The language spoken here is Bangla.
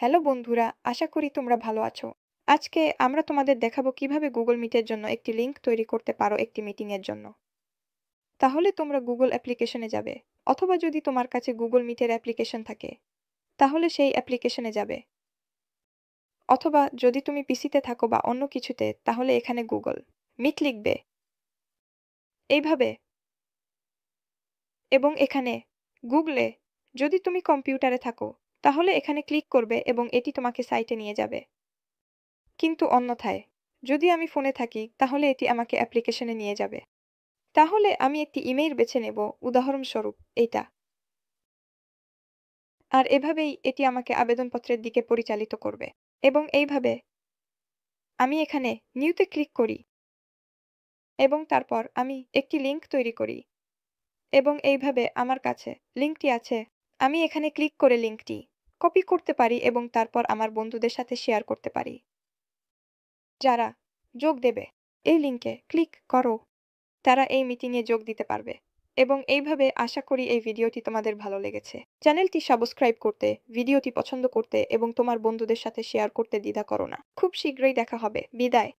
হ্যালো বন্ধুরা, আশা করি তোমরা ভালো আছো। আজকে আমরা তোমাদের দেখাবো কিভাবে গুগল মিটের জন্য একটি লিংক তৈরি করতে পারো একটি মিটিং এর জন্য। তাহলে তোমরা গুগল অ্যাপ্লিকেশনে যাবে, অথবা যদি তোমার কাছে গুগল মিটের অ্যাপ্লিকেশন থাকে তাহলে সেই অ্যাপ্লিকেশনে যাবে, অথবা যদি তুমি পিসিতে থাকো বা অন্য কিছুতে তাহলে এখানে গুগল মিট লিখবে এইভাবে, এবং এখানে গুগলে যদি তুমি কম্পিউটারে থাকো তাহলে এখানে ক্লিক করবে এবং এটি তোমাকে সাইটে নিয়ে যাবে। কিন্তু অন্যথায় যদি আমি ফোনে থাকি তাহলে এটি আমাকে অ্যাপ্লিকেশনে নিয়ে যাবে। তাহলে আমি একটি ইমেইল বেছে নেব, উদাহরণস্বরূপ এইটা। আর এভাবেই এটি আমাকে আবেদনপত্রের দিকে পরিচালিত করবে। এবং এইভাবে আমি এখানে নিউতে ক্লিক করি এবং তারপর আমি একটি লিংক তৈরি করি এবং এইভাবে আমার কাছে লিংকটি আছে। আমি এখানে ক্লিক করে লিংকটি কপি করতে পারি এবং তারপর আমার বন্ধুদের সাথে শেয়ার করতে পারি, যারা যোগ দেবে। এই লিংকে ক্লিক করো, তারা এই মিটিংয়ে যোগ দিতে পারবে। এবং এইভাবে আশা করি এই ভিডিওটি তোমাদের ভালো লেগেছে। চ্যানেলটি সাবস্ক্রাইব করতে, ভিডিওটি পছন্দ করতে এবং তোমার বন্ধুদের সাথে শেয়ার করতে দ্বিধা করো না। খুব শীঘ্রই দেখা হবে। বিদায়।